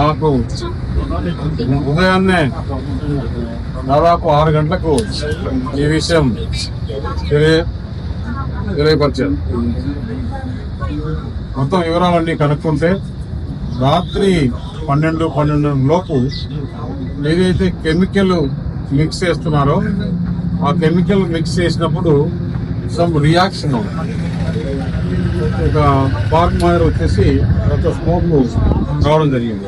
నాకు ఉదయాన్నే దాదాపు 6 గంటలకు ఈ విషయం తెలియపరిచారు. మొత్తం వివరాలన్నీ కనుక్కుంటే రాత్రి 12 లోపు ఏదైతే కెమికల్ మిక్స్ చేస్తున్నారో ఆ కెమికల్ మిక్స్ చేసినప్పుడు సమ్ రియాక్షన్ ఒక స్పార్క్ మాదిరి వచ్చేసి స్మోక్ రావడం జరిగింది.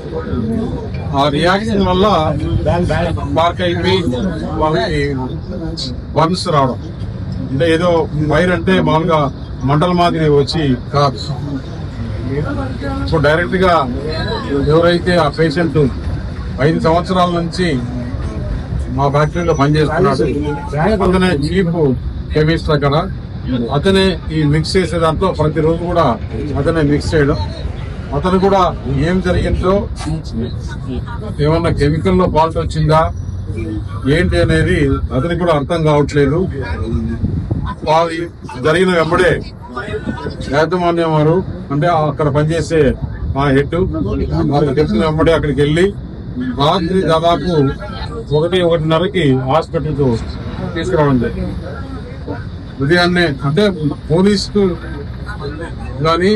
ఆ రియాక్షన్ వల్ల స్పార్క్ అయిపోయి వాళ్ళకి బర్న్స్ రావడం, అంటే ఏదో ఫైర్ అంటే మామూలుగా మంటల మాదిరి వచ్చి కాదు. సో డైరెక్ట్ గా ఎవరైతే ఆ పేషెంట్ 5 సంవత్సరాల నుంచి మా ఫ్యాక్టరీలో పనిచేస్తున్నాడు, అతనే చీఫ్ కెమిస్ట్ అక్కడ, అతనే ఈ మిక్స్ చేసే దాంట్లో ప్రతిరోజు కూడా అతనే మిక్స్ చేయడం. అతను కూడా ఏం జరిగిందో, ఏమన్నా కెమికల్ లో ఫాల్ట్ వచ్చిందా ఏంటి అనేది అతనికి కూడా అర్థం కావట్లేదు. జరిగిన వెంబడే యాజమాన్యం వారు, అంటే అక్కడ పనిచేసే మా హెడ్ వారికి తెలిసిన వెంబడే అక్కడికి వెళ్ళి రాత్రి దాదాపు 1:30కి హాస్పిటల్కు తీసుకురావడం జరిగింది. ఉదయాన్నే అంటే పోలీసు కానీ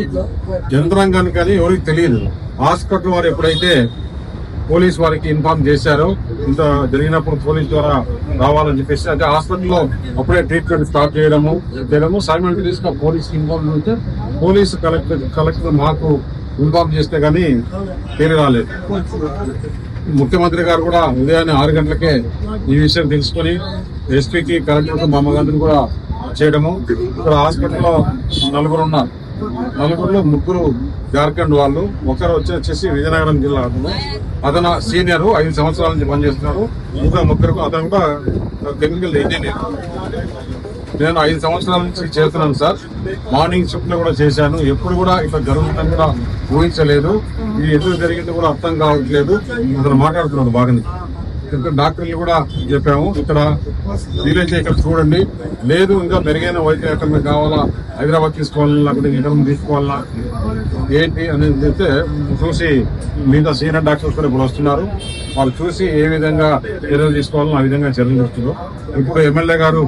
యంత్రాంగానికి కానీ ఎవరికి తెలియదు. హాస్పిటల్ వారు ఎప్పుడైతే పోలీస్ వారికి ఇన్ఫార్మ్ చేశారో, ఇంత జరిగినప్పుడు పోలీస్ ద్వారా రావాలని చెప్పేసి, అంటే హాస్పిటల్లో అప్పుడే ట్రీట్మెంట్ స్టార్ట్ చేయడము సైమల్టేనియస్ గా పోలీస్ ఇన్ఫార్మ్ చేస్తే పోలీసు కలెక్టర్ మాకు ఇన్ఫార్మ్ చేస్తే కానీ తేలి రాలేదు. ముఖ్యమంత్రి గారు కూడా ఉదయాన్నే 6 గంటలకే ఈ విషయం తెలుసుకుని ఎస్పీకి కలెక్టర్కి మా అమ్మగారిని కూడా చేయడము. ఇక్కడ హాస్పిటల్లో 4 ఉన్నారు. 4లో 3 జార్ఖండ్ వాళ్ళు, ఒకరు వచ్చేసి విజయనగరం జిల్లా అతను సీనియర్ 5 సంవత్సరాల నుంచి పనిచేస్తున్నారు. ఇంకా 3 అతను కూడా కెమికల్ ఇంజనీర్. నేను 5 సంవత్సరాల నుంచి చేస్తున్నాను సార్. మార్నింగ్ షిఫ్ట్ లో కూడా చేశాను. ఎప్పుడు కూడా ఇట్లా జరుగుతుందని కూడా ఊహించలేదు. ఇది ఎందుకు జరిగింది కూడా అర్థం కావట్లేదు. అతను మాట్లాడుతున్నాడు బాగానే. ఇక్కడ డాక్టర్లు కూడా చెప్పాము, ఇక్కడ వీలైతే ఇక్కడ చూడండి, లేదు ఇంకా మెరుగైన వైద్యం ఎక్కడ కావాలా, హైదరాబాద్ తీసుకోవాలా, లేకపోతే ఇక్కడ తీసుకోవాలా ఏంటి అనేది చెప్తే చూసి మిగతా సీనియర్ డాక్టర్స్ కూడా ఇప్పుడు వస్తున్నారు. వాళ్ళు చూసి ఏ విధంగా చర్యలు తీసుకోవాలో ఆ విధంగా చర్యలు తీస్తున్నారు. ఇప్పుడు ఎమ్మెల్యే గారు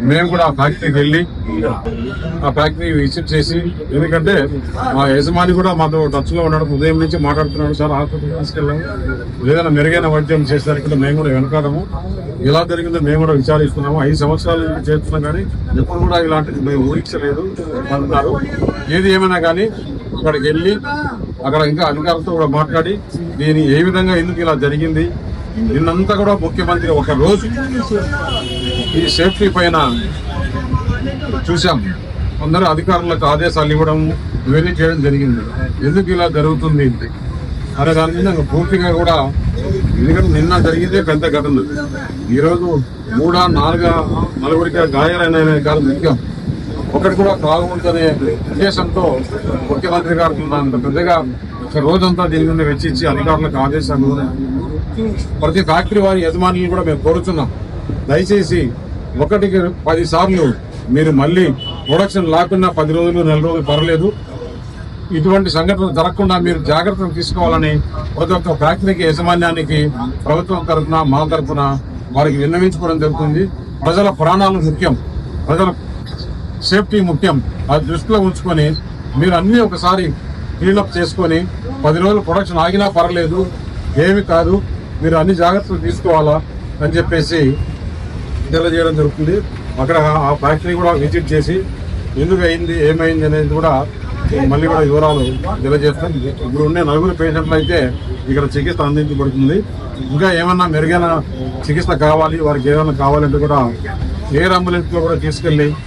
మేము కూడా ఆ ఫ్యాక్టరీకి వెళ్ళి ఆ ఫ్యాక్టరీ విజిట్ చేసి, ఎందుకంటే మా యజమాని కూడా మాతో టచ్ లో ఉన్నాడు, ఉదయం నుంచి మాట్లాడుతున్నాడు, సార్ హాస్పిటల్ తీసుకెళ్ళాము, ఏదైనా మెరుగైన వైద్యం చేసేసరికి మేము కూడా వెనకాడము, ఎలా జరిగిందో మేము కూడా విచారిస్తున్నాము. 5 సంవత్సరాల నుంచి చేస్తున్నాం కానీ ఎప్పుడు కూడా ఇలాంటిది మేము ఊహించలేదు అంటున్నారు. ఏది ఏమైనా కానీ అక్కడికి వెళ్ళి అక్కడ ఇంకా అధికారులతో కూడా మాట్లాడి దీని ఏ విధంగా ఎందుకు ఇలా జరిగింది, నిన్నంతా కూడా ముఖ్యమంత్రి ఒక రోజు ఈ సేఫ్టీ పైన చూసాం. అందరూ అధికారులకు ఆదేశాలు ఇవ్వడం ఇవన్నీ చేయడం జరిగింది. ఎందుకు ఇలా జరుగుతుంది అనే దాని మీద పూర్తిగా కూడా, ఎందుకంటే నిన్న జరిగిందే పెద్ద ఘటన. ఈరోజు 3-4 గాయాలైన కాదు ముఖ్యం, ఒకటి కూడా కాకూడదనే ఉద్దేశంతో ముఖ్యమంత్రి గారు అంత పెద్దగా ఒక రోజంతా దీని మీద వెచ్చించి అధికారులకు ఆదేశాలు, ప్రతి ఫ్యాక్టరీ వారి యజమానులు కూడా మేము కోరుతున్నాం, దయచేసి 1కి 10 సార్లు మీరు మళ్ళీ ప్రొడక్షన్ లేకుండా 10 రోజులు 4 రోజులు పర్లేదు, ఇటువంటి సంఘటనలు జరగకుండా మీరు జాగ్రత్తలు తీసుకోవాలని ప్రతి ఒక్క ఫ్యాక్టరీకి యజమాన్యానికి ప్రభుత్వం తరఫున మా తరఫున వారికి విన్నవించుకోవడం జరుగుతుంది. ప్రజల ప్రాణాలు ముఖ్యం, ప్రజల సేఫ్టీ ముఖ్యం. అది దృష్టిలో ఉంచుకొని మీరు అన్ని ఒకసారి క్లీనప్ చేసుకొని 10 రోజులు ప్రొడక్షన్ ఆగినా పర్లేదు, ఏమి కాదు, మీరు అన్ని జాగ్రత్తలు తీసుకోవాలా అని చెప్పేసి తెలియజేయడం జరుగుతుంది. అక్కడ ఆ ఫ్యాక్టరీ కూడా విజిట్ చేసి ఎందుకు అయింది, ఏమైంది అనేది కూడా మళ్ళీ కూడా వివరాలు తెలియజేస్తాం. ఇప్పుడు ఉండే 4 పేషెంట్లు అయితే ఇక్కడ చికిత్స అందించబడుతుంది. ఇంకా ఏమన్నా మెరుగైన చికిత్స కావాలి, వారికి ఏమైనా కావాలంటే కూడా ఎయిర్ అంబులెన్స్ లో కూడా తీసుకెళ్లి